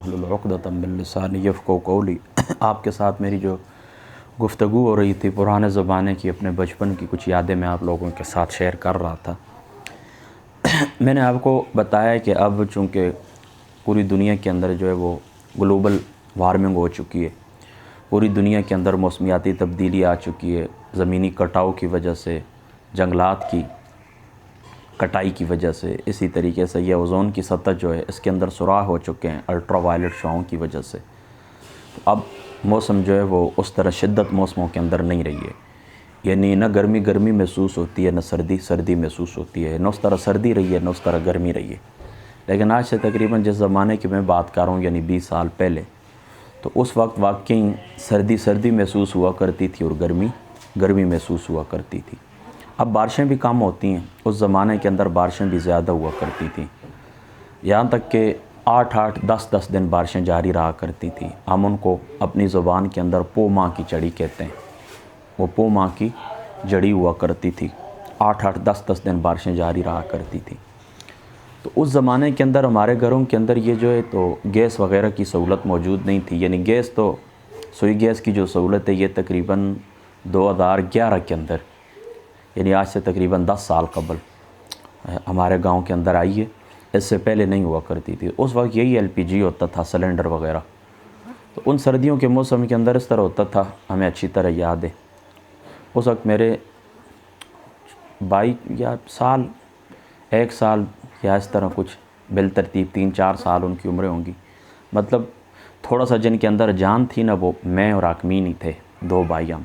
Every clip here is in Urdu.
واحلل عقدۃ من لسانی یفقہوا قولی۔ آپ کے ساتھ میری جو گفتگو ہو رہی تھی پرانے زمانے کی، اپنے بچپن کی کچھ یادیں میں آپ لوگوں کے ساتھ شیئر کر رہا تھا۔ میں نے آپ کو بتایا کہ اب چونکہ پوری دنیا کے اندر جو ہے وہ گلوبل وارمنگ ہو چکی ہے، پوری دنیا کے اندر موسمیاتی تبدیلی آ چکی ہے، زمینی کٹاؤ کی وجہ سے، جنگلات کی کٹائی کی وجہ سے، اسی طریقے سے یہ اوزون کی سطح جو ہے اس کے اندر سوراخ ہو چکے ہیں الٹرا وائلٹ شعاؤں کی وجہ سے۔ اب موسم جو ہے وہ اس طرح شدت موسموں کے اندر نہیں رہی ہے، یعنی نہ گرمی محسوس ہوتی ہے، نہ سردی محسوس ہوتی ہے، نہ اس طرح سردی رہی ہے، نہ اس طرح گرمی رہی ہے۔ لیکن آج سے تقریباً جس زمانے کی میں بات کر رہا ہوں، یعنی 20 سال پہلے، تو اس وقت واقعی سردی محسوس ہوا کرتی تھی اور گرمی محسوس ہوا کرتی تھی۔ اب بارشیں بھی کم ہوتی ہیں، اس زمانے کے اندر بارشیں بھی زیادہ ہوا کرتی تھیں، یہاں تک کہ 8 10 دن بارشیں جاری رہا کرتی تھیں۔ ہم ان کو اپنی زبان کے اندر پو ماہ کی جڑی کہتے ہیں، وہ پو ماہ کی جڑی ہوا کرتی تھی، 8 10 دن بارشیں جاری رہا کرتی تھیں۔ تو اس زمانے کے اندر ہمارے گھروں کے اندر یہ جو ہے تو گیس وغیرہ کی سہولت موجود نہیں تھی، یعنی گیس تو سوئی گیس کی جو سہولت ہے یہ تقریباً 2011 کے اندر، یعنی آج سے تقریباً 10 سال قبل ہمارے گاؤں کے اندر آئی ہے، اس سے پہلے نہیں ہوا کرتی تھی۔ اس وقت یہی LPG ہوتا تھا، سلنڈر وغیرہ۔ تو ان سردیوں کے موسم کے اندر اس طرح ہوتا تھا، ہمیں اچھی طرح یاد ہے۔ اس وقت میرے 1 سال یا اس طرح کچھ بالترتیب 3 4 سال ان کی عمریں ہوں گی، مطلب تھوڑا سا جن کے اندر جان تھی نا، وہ میں اور آکمین ہی تھے، 2 بھائی ہم۔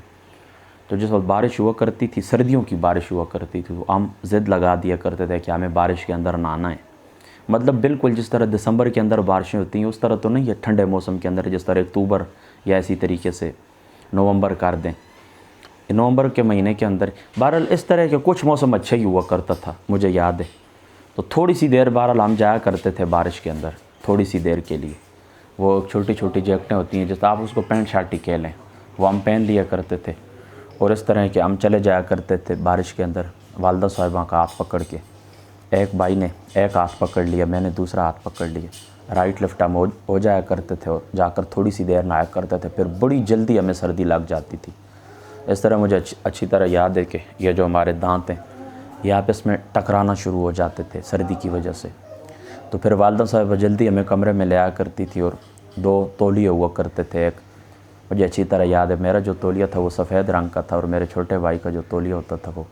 تو جس وقت بارش ہوا کرتی تھی، سردیوں کی بارش ہوا کرتی تھی، تو ہم ضد لگا دیا کرتے تھے کہ ہمیں بارش کے اندر نہانا ہے۔ مطلب بالکل جس طرح دسمبر کے اندر بارشیں ہوتی ہیں اس طرح تو نہیں ہے، ٹھنڈے موسم کے اندر جس طرح اکتوبر یا اسی طریقے سے نومبر کر دیں، نومبر کے مہینے کے اندر۔ بہرحال اس طرح کے کچھ موسم اچھا ہی ہوا کرتا تھا، مجھے یاد ہے۔ تو تھوڑی سی دیر بہرحال ہم جایا کرتے تھے بارش کے اندر، تھوڑی سی دیر کے لیے۔ وہ چھوٹی جیکٹیں ہوتی ہیں، جیسے آپ اس کو پینٹ شرٹ ہی کہہ لیں، وہ ہم پہن لیا کرتے تھے، اور اس طرح کے ہم چلے جایا کرتے تھے بارش کے اندر، والدہ صاحبہ کا ہاتھ پکڑ کے۔ ایک بھائی نے ایک ہاتھ پکڑ لیا، میں نے دوسرا ہاتھ پکڑ لیا، رائٹ لیفٹ ہم ہو جایا کرتے تھے، اور جا کر تھوڑی سی دیر نہایا کرتے تھے، پھر بڑی جلدی ہمیں سردی لگ جاتی تھی۔ اس طرح مجھے اچھی طرح یاد ہے کہ یہ جو ہمارے دانت ہیں یہ آپس میں ٹکرانا شروع ہو جاتے تھے سردی کی وجہ سے۔ تو پھر والدہ صاحبہ جلدی ہمیں کمرے میں لے آیا کرتی تھی، اور 2 تولیے ہوا کرتے تھے۔ ایک مجھے اچھی طرح یاد ہے، میرا جو تولیہ تھا وہ سفید رنگ کا تھا، اور میرے چھوٹے بھائی کا جو تولیہ ہوتا تھا وہ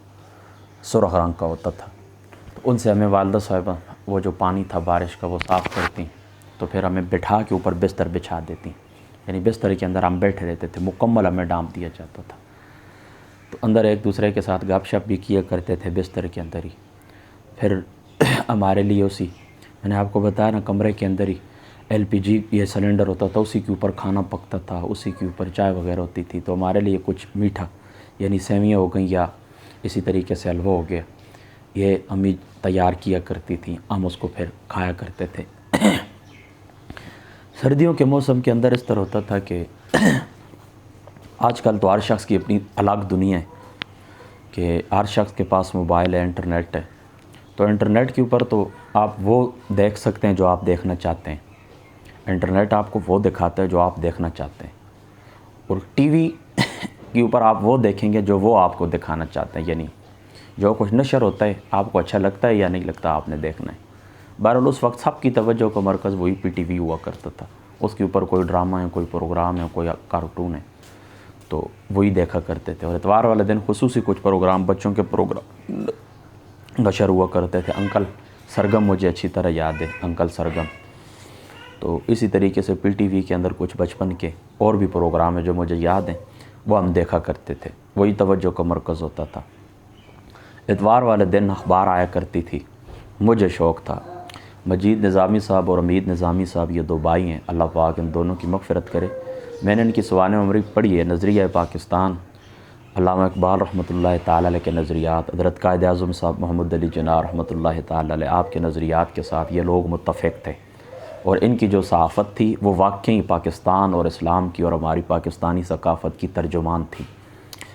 سرخ رنگ کا ہوتا تھا۔ تو ان سے ہمیں والدہ صاحبہ وہ جو پانی تھا بارش کا وہ صاف کرتی، تو پھر ہمیں بٹھا کے اوپر بستر بچھا دیتی، یعنی بستر کے اندر ہم بیٹھے رہتے تھے، مکمل ہمیں ڈانپ دیا جاتا تھا۔ تو اندر ایک دوسرے کے ساتھ گپ شپ بھی کیا کرتے تھے بستر کے اندر ہی۔ پھر ہمارے لیے میں نے آپ کو بتایا نا، کمرے کے اندر ہی LPG یہ سلنڈر ہوتا تھا، اسی کے اوپر کھانا پکتا تھا، اسی کے اوپر چائے وغیرہ ہوتی تھی۔ تو ہمارے لیے کچھ میٹھا، یعنی سیویاں ہو گئیں یا اسی طریقے سے حلوہ ہو گیا، یہ امی تیار کیا کرتی تھیں، ہم اس کو پھر کھایا کرتے تھے۔ سردیوں کے موسم کے اندر اس طرح ہوتا تھا کہ آج کل تو ہر شخص کی اپنی الگ دنیا ہے، کہ ہر شخص کے پاس موبائل ہے، انٹرنیٹ ہے۔ تو انٹرنیٹ کے اوپر تو آپ وہ دیکھ سکتے ہیں جو آپ دیکھنا چاہتے ہیں، انٹرنیٹ آپ کو وہ دکھاتا ہے جو آپ دیکھنا چاہتے ہیں، اور ٹی وی کے اوپر آپ وہ دیکھیں گے جو وہ آپ کو دکھانا چاہتے ہیں، یعنی جو کچھ نشر ہوتا ہے آپ کو اچھا لگتا ہے یا نہیں لگتا آپ نے دیکھنا ہے۔ بہرحال اس وقت سب کی توجہ کا مرکز وہی PTV ہوا کرتا تھا، اس کے اوپر کوئی ڈرامہ ہے، کوئی پروگرام ہے، کوئی کارٹون ہے، تو وہی دیکھا کرتے تھے۔ اور اتوار والے دن خصوصی کچھ پروگرام، بچوں کے پروگرام نشر ہوا کرتے تھے۔ انکل سرگم مجھے اچھی طرح یاد ہے، انکل سرگم۔ تو اسی طریقے سے PTV کے اندر کچھ بچپن کے اور بھی پروگرام ہیں جو مجھے یاد ہیں، وہ ہم دیکھا کرتے تھے، وہی توجہ کا مرکز ہوتا تھا۔ اتوار والے دن اخبار آیا کرتی تھی، مجھے شوق تھا۔ مجید نظامی صاحب اور امید نظامی صاحب یہ 2 بھائی ہیں، اللہ پاک ان دونوں کی مغفرت کرے۔ میں نے ان کی سوانح عمری پڑھی ہے، نظریہ پاکستان، علامہ اقبال رحمۃ اللہ تعالی علیہ کے نظریات، حضرت قائد اعظم صاحب محمد علی جناح رحمۃ اللہ تعالی علیہ، آپ کے نظریات کے ساتھ یہ لوگ متفق تھے، اور ان کی جو صحافت تھی وہ واقعی پاکستان اور اسلام کی اور ہماری پاکستانی ثقافت کی ترجمان تھی،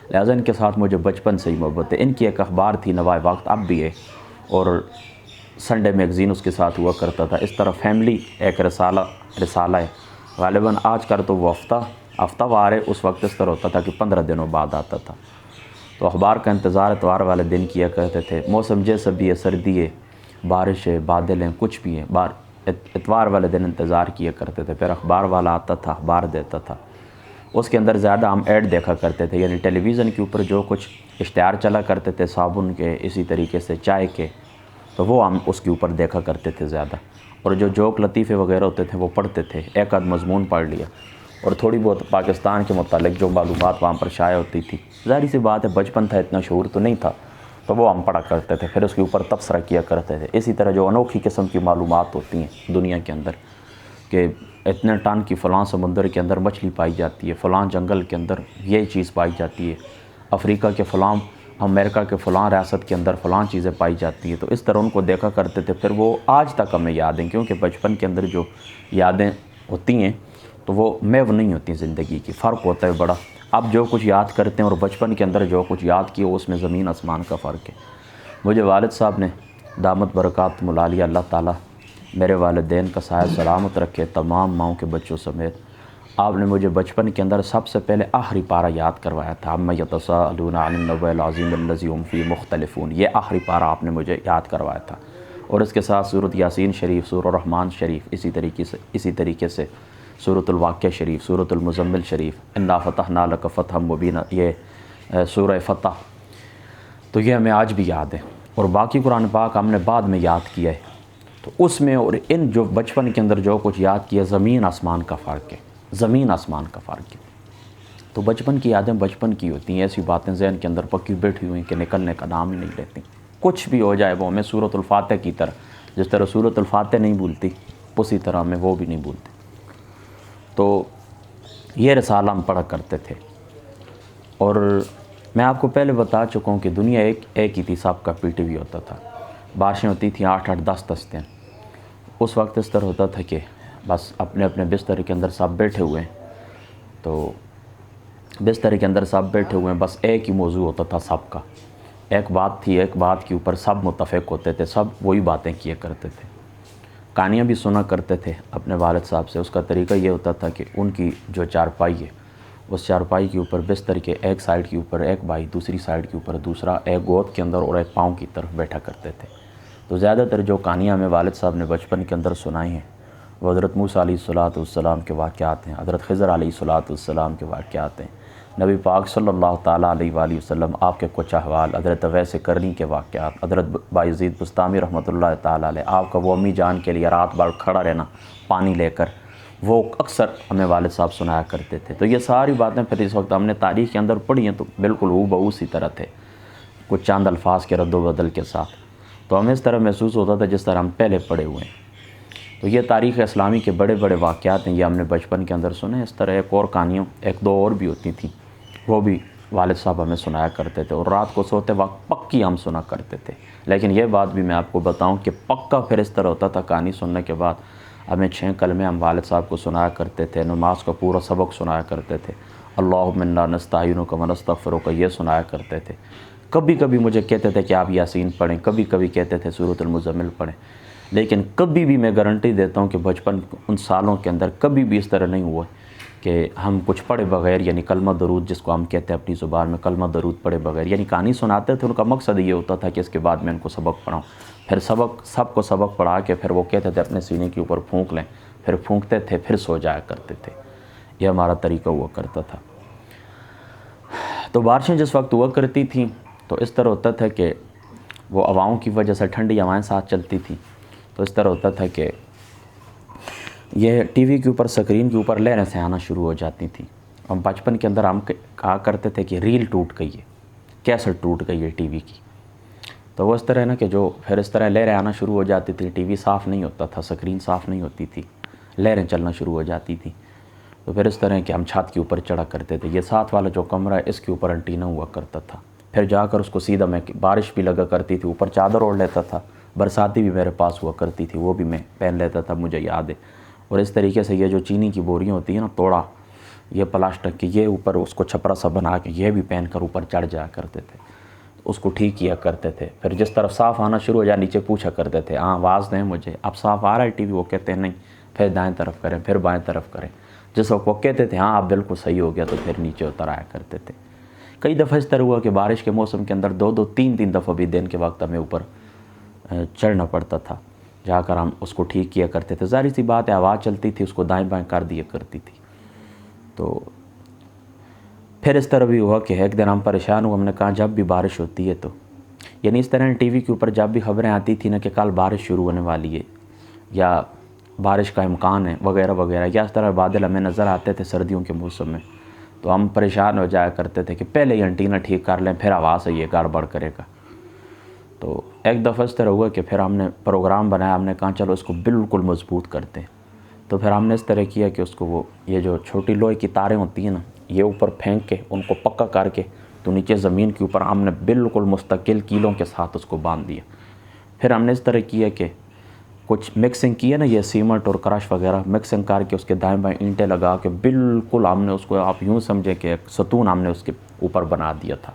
لہٰذا ان کے ساتھ مجھے بچپن سے ہی محبت ہے۔ ان کی ایک اخبار تھی نوائے وقت، اب بھی ہے، اور سنڈے میگزین اس کے ساتھ ہوا کرتا تھا. اس طرح فیملی ایک رسالہ ہے غالباً آج کل تو وہ ہفتہ وار ہے, اس وقت اس طرح ہوتا تھا کہ 15 دنوں بعد آتا تھا. تو اخبار کا انتظار اتوار والے دن کیا کرتے تھے. موسم جیسا بھی ہے, سردی ہے, بارش ہے, بادل ہیں, کچھ بھی ہے, اتوار والے دن انتظار کیا کرتے تھے. پھر اخبار والا آتا تھا, اخبار دیتا تھا. اس کے اندر زیادہ ہم ایڈ دیکھا کرتے تھے, یعنی ٹیلی ویژن کے اوپر جو کچھ اشتہار چلا کرتے تھے صابن کے, اسی طریقے سے چائے کے, تو وہ ہم اس کے اوپر دیکھا کرتے تھے زیادہ. اور جو جوک لطیفے وغیرہ ہوتے تھے وہ پڑھتے تھے, ایک آدھ مضمون پڑھ لیا, اور تھوڑی بہت پاکستان کے متعلق جو معلومات وہاں پر شائع ہوتی تھی. ظاہری سی بات ہے بچپن تھا, اتنا شعور تو نہیں تھا, تو وہ ہم پڑھا کرتے تھے, پھر اس کے اوپر تبصرہ کیا کرتے تھے. اسی طرح جو انوکھی قسم کی معلومات ہوتی ہیں دنیا کے اندر کہ اتنے ٹن کی فلاں سمندر کے اندر مچھلی پائی جاتی ہے, فلاں جنگل کے اندر یہ چیز پائی جاتی ہے, افریقہ کے فلاں, امریکہ کے فلاں ریاست کے اندر فلاں چیزیں پائی جاتی ہیں. تو اس طرح ان کو دیکھا کرتے تھے. پھر وہ آج تک ہمیں یاد ہیں, کیونکہ بچپن کے اندر جو یادیں ہوتی ہیں تو وہ محو نہیں ہوتی زندگی کی, فرق ہوتا ہے بڑا. اب جو کچھ یاد کرتے ہیں اور بچپن کے اندر جو کچھ یاد کیا اس میں زمین آسمان کا فرق ہے. مجھے والد صاحب نے دامت برکاتہم العالیہ اللہ تعالیٰ میرے والدین کا سایہ سلامت رکھے, تمام ماؤں کے بچوں سمیت, آپ نے مجھے بچپن کے اندر سب سے پہلے آخری پارہ یاد کروایا تھا, عما یتساءلون عن النبأ العظیم الذی هم فیہ مختلفون. یہ آخری پارہ آپ نے مجھے یاد کروایا تھا. اور اس کے ساتھ سورۃ یاسین شریف, سورۃ الرحمن شریف, اسی طریقے سے سورۃ الواقعہ شریف, سورۃ المزمل شریف, انا فتحنا لک فتحا مبینا, یہ سورہ فتح. تو یہ ہمیں آج بھی یاد ہے. اور باقی قرآن پاک ہم نے بعد میں یاد کیا ہے. تو اس میں اور ان جو بچپن کے اندر جو کچھ یاد کیا, زمین آسمان کا فرق ہے, زمین آسمان کا فرق ہے. تو بچپن کی یادیں بچپن کی ہوتی ہیں, ایسی باتیں ذہن کے اندر پکی بیٹھی ہوئی کہ نکلنے کا نام ہی نہیں لیتی. کچھ بھی ہو جائے وہ ہمیں سورۃ الفاتح کی طرح, جس طرح سورۃ الفاتح نہیں بھولتی اسی طرح ہمیں وہ بھی نہیں بھولتی. تو یہ رسالہ ہم پڑھا کرتے تھے. اور میں آپ کو پہلے بتا چکا ہوں کہ دنیا ایک ہی تھی, سب کا پی ٹی وی ہوتا تھا, بارشیں ہوتی تھیں 8-8 10 دن. اس وقت اس طرح ہوتا تھا کہ بس اپنے اپنے بستر کے اندر سب بیٹھے ہوئے ہیں, تو بستر کے اندر سب بیٹھے ہوئے ہیں, بس ایک ہی موضوع ہوتا تھا سب کا, ایک بات تھی, ایک بات کے اوپر سب متفق ہوتے تھے, سب وہی باتیں کیا کرتے تھے. کہانیاں بھی سنا کرتے تھے اپنے والد صاحب سے. اس کا طریقہ یہ ہوتا تھا کہ ان کی جو چارپائی ہے, اس چارپائی کے اوپر بستر کے ایک سائڈ کے اوپر ایک بھائی, دوسری سائڈ کے اوپر دوسرا, ایک گود کے اندر اور ایک پاؤں کی طرف بیٹھا کرتے تھے. تو زیادہ تر جو کہانیاں ہمیں والد صاحب نے بچپن کے اندر سنائی ہیں وہ حضرت موسیٰ علیہ السلام کے واقعات ہیں, حضرت خضر علیہ السلام کے واقعات ہیں, نبی پاک صلی اللہ تعالیٰ علیہ وآلہ وسلم آپ کے کچھ احوال, حضرت اویس کرنی کے واقعات, حضرت بایزید بستامی رحمۃ اللہ تعالیٰ علیہ, آپ کا وہ امی جان کے لیے رات بھر کھڑا رہنا پانی لے کر, وہ اکثر ہمیں والد صاحب سنایا کرتے تھے. تو یہ ساری باتیں پھر اس وقت ہم نے تاریخ کے اندر پڑھی ہیں تو بالکل ہو بہو سی طرح تھے, کچھ چاند الفاظ کے رد و بدل کے ساتھ. تو ہمیں اس طرح محسوس ہوتا تھا جس طرح ہم پہلے پڑھے ہوئے ہیں. تو یہ تاریخ اسلامی کے بڑے بڑے واقعات ہیں, یہ ہم نے بچپن کے اندر سنے. اس طرح ایک اور کہانیوں, ایک دو اور بھی ہوتی تھیں, وہ بھی والد صاحب ہمیں سنایا کرتے تھے, اور رات کو سوتے وقت پکی ہم سنا کرتے تھے. لیکن یہ بات بھی میں آپ کو بتاؤں کہ پکا پھر اس طرح ہوتا تھا, کہانی سننے کے بعد ہمیں 6 کلمے ہم والد صاحب کو سنایا کرتے تھے, نماز کا پورا سبق سنایا کرتے تھے, اللہم انا نستعینک و نستغفرک یہ سنایا کرتے تھے. کبھی کبھی مجھے کہتے تھے کہ آپ یاسین پڑھیں, کبھی کبھی کہتے تھے سورۃ المزمل پڑھیں. لیکن کبھی بھی میں گارنٹی دیتا ہوں کہ بچپن ان سالوں کے اندر کبھی بھی اس طرح نہیں ہوا کہ ہم کچھ پڑھے بغیر, یعنی کلمہ درود جس کو ہم کہتے ہیں اپنی زبان میں, کلمہ درود پڑھے بغیر, یعنی کہانی سناتے تھے. ان کا مقصد یہ ہوتا تھا کہ اس کے بعد میں ان کو سبق پڑھاؤں. پھر سب کو سبق پڑھا کے پھر وہ کہتے تھے اپنے سینے کے اوپر پھونک لیں, پھر پھونکتے تھے, پھر سو جایا کرتے تھے. یہ ہمارا طریقہ ہوا کرتا تھا. تو بارشیں جس وقت ہوا کرتی تھیں تو اس طرح ہوتا تھا کہ وہ ہواؤں کی وجہ سے ٹھنڈی ہوائیں ساتھ چلتی تھیں. تو اس طرح ہوتا تھا کہ یہ ٹی وی کے اوپر, اسکرین کے اوپر لہریں سے آنا شروع ہو جاتی تھیں. ہم بچپن کے اندر ہم کہا کرتے تھے کہ ریل ٹوٹ گئی ہے, کیسٹ ٹوٹ گئی ہے ٹی وی کی. تو وہ اس طرح نا کہ جو پھر اس طرح لہریں آنا شروع ہو جاتی تھی, ٹی وی صاف نہیں ہوتا تھا, اسکرین صاف نہیں ہوتی تھی, لہریں چلنا شروع ہو جاتی تھیں. تو پھر اس طرح کہ ہم چھت کے اوپر چڑھا کرتے تھے. یہ ساتھ والا جو کمرہ ہے اس کے اوپر انٹینا ہوا کرتا تھا. پھر جا کر اس کو سیدھا, میں بارش بھی لگا کرتی تھی, اوپر چادر اوڑھ لیتا تھا, برساتی بھی میرے پاس ہوا کرتی تھی, وہ بھی میں پہن لیتا تھا, مجھے یاد ہے. اور اس طریقے سے یہ جو چینی کی بوریاں ہوتی ہیں نا, توڑا, یہ پلاسٹک کی, یہ اوپر اس کو چھپرا سا بنا کے یہ بھی پہن کر اوپر چڑھ جایا کرتے تھے. اس کو ٹھیک کیا کرتے تھے. پھر جس طرف صاف آنا شروع ہو جائے نیچے پوچھا کرتے تھے ہاں آواز دیں مجھے, اب صاف آ رہا ہے ٹی وی؟ وہ کہتے ہیں نہیں, پھر دائیں طرف کریں, پھر بائیں طرف کریں. جس وقت وہ کہتے تھے ہاں اب بالکل صحیح ہو گیا تو پھر نیچے اتر آیا کرتے تھے. کئی دفعہ اس طرح ہوا کہ بارش کے موسم کے اندر 2 3 دفعہ بھی دن کے وقت ہمیں اوپر چڑھنا پڑتا تھا, جا کر ہم اس کو ٹھیک کیا کرتے تھے. ظاہر سی بات ہے آواز چلتی تھی اس کو دائیں بائیں کر دیا کرتی تھی. تو پھر اس طرح بھی ہوا کہ ایک دن ہم پریشان ہوئے, ہم نے کہا جب بھی بارش ہوتی ہے تو یعنی اس طرح ٹی وی کے اوپر جب بھی خبریں آتی تھیں نا کہ کل بارش شروع ہونے والی ہے یا بارش کا امکان ہے وغیرہ وغیرہ, یا اس طرح بادل ہمیں نظر آتے تھے سردیوں کے موسم میں, تو ہم پریشان ہو جایا کرتے تھے کہ پہلے ہی انٹینا ٹھیک کر لیں پھر آواز یہ گڑبڑ کرے گا. تو ایک دفعہ اس طرح ہوا کہ پھر ہم نے پروگرام بنایا, ہم نے کہا چلو اس کو بالکل مضبوط کرتے ہیں. تو پھر ہم نے اس طرح کیا کہ اس کو وہ یہ جو چھوٹی لوہے کی تاریں ہوتی ہیں نا یہ اوپر پھینک کے ان کو پکا کر کے تو نیچے زمین کے اوپر ہم نے بالکل مستقل کیلوں کے ساتھ اس کو باندھ دیا. پھر ہم نے اس طرح کیا کہ کچھ مکسنگ کی ہے نا, یہ سیمنٹ اور کرش وغیرہ مکسنگ کر کے اس کے دائیں بائیں اینٹیں لگا کے بالکل ہم نے اس کو آپ یوں سمجھیں کہ ایک ستون ہم نے اس کے اوپر بنا دیا تھا.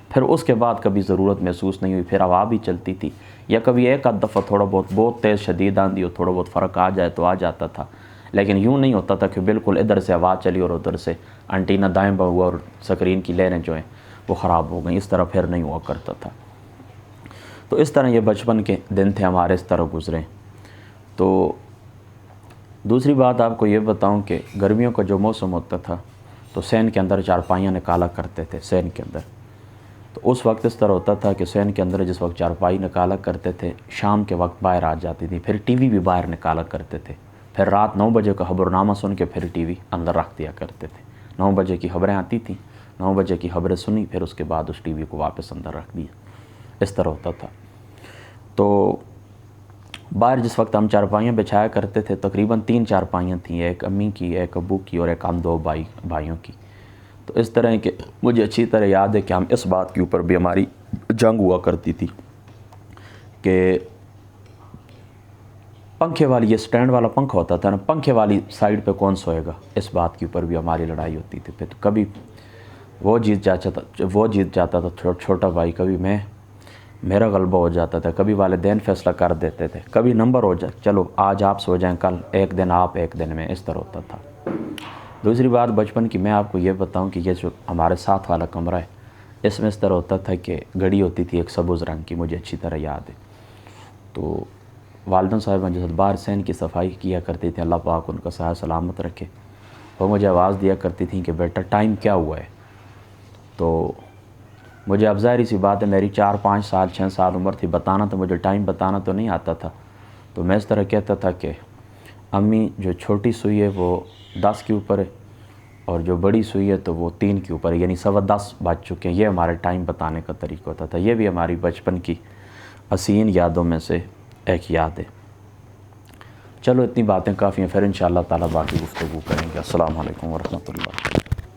پھر اس کے بعد کبھی ضرورت محسوس نہیں ہوئی, پھر ہوا بھی چلتی تھی, یا کبھی ایک آدھ دفعہ تھوڑا بہت تیز شدید آندھی ہو تھوڑا بہت فرق آ جائے تو آ جاتا تھا, لیکن یوں نہیں ہوتا تھا کہ بالکل ادھر سے ہوا چلی اور ادھر سے انٹینا دائیں بائیں ہوا اور سکرین کی لائنیں جو ہیں وہ خراب ہو گئیں. اس طرح پھر نہیں ہوا کرتا تھا. تو اس طرح یہ بچپن کے دن تھے ہمارے, اس طرح گزرے. تو دوسری بات آپ کو یہ بتاؤں کہ گرمیوں کا جو موسم ہوتا تھا تو سین کے اندر چارپائیاں نکالا کرتے تھے سین کے اندر. تو اس وقت اس طرح ہوتا تھا کہ سین کے اندر جس وقت چارپائی نکالا کرتے تھے شام کے وقت باہر آ جاتی تھی, پھر ٹی وی بھی باہر نکالا کرتے تھے. پھر رات 9 بجے کا خبرنامہ سن کے پھر ٹی وی اندر رکھ دیا کرتے تھے. 9 بجے کی خبریں آتی تھیں, 9 بجے کی خبریں سنی, پھر اس کے بعد اس ٹی وی کو واپس اندر رکھ دیا. اس طرح ہوتا تھا. تو باہر جس وقت ہم چارپائیاں بچھایا کرتے تھے تقریباً 3 چارپائیاں تھیں, ایک امی کی, ایک ابو کی اور ایک ہم 2 بھائیوں کی. تو اس طرح کہ مجھے اچھی طرح یاد ہے کہ ہم اس بات کے اوپر بھی ہماری جنگ ہوا کرتی تھی کہ پنکھے والی یہ سٹینڈ والا پنکھا ہوتا تھا نا, پنکھے والی سائیڈ پہ کون سوئے گا, اس بات کے اوپر بھی ہماری لڑائی ہوتی تھی. پھر کبھی وہ جیت جاتا تھا چھوٹا بھائی, کبھی میرا غلبہ ہو جاتا تھا, کبھی والدین فیصلہ کر دیتے تھے, کبھی نمبر ہو جائے چلو آج آپ سو جائیں کل ایک دن آپ ایک دن میں, اس طرح ہوتا تھا. دوسری بات بچپن کی میں آپ کو یہ بتاؤں کہ یہ جو ہمارے ساتھ والا کمرہ ہے اس میں اس طرح ہوتا تھا کہ گھڑی ہوتی تھی ایک سبز رنگ کی, مجھے اچھی طرح یاد ہے. تو والدین صاحبہ جیسے باہر سین کی صفائی کیا کرتی تھیں, اللہ پاک ان کا صحت سلامت رکھے, وہ مجھے آواز دیا کرتی تھیں کہ بیٹا ٹائم کیا ہوا ہے. تو مجھے اب ظاہری سی بات ہے میری 4 5 سال 6 سال عمر تھی, بتانا تو مجھے ٹائم بتانا تو نہیں آتا تھا. تو میں اس طرح کہتا تھا کہ امی جو چھوٹی سوئی ہے وہ 10 کے اوپر ہے اور جو بڑی سوئی ہے تو وہ 3 کے اوپر ہے, یعنی 10:15 بج چکے ہیں. یہ ہمارے ٹائم بتانے کا طریقہ ہوتا تھا. یہ بھی ہماری بچپن کی حسین یادوں میں سے ایک یاد ہے. چلو اتنی باتیں کافی ہیں, پھر انشاءاللہ تعالیٰ باقی گفتگو کریں گے. السلام علیکم ورحمۃ اللہ.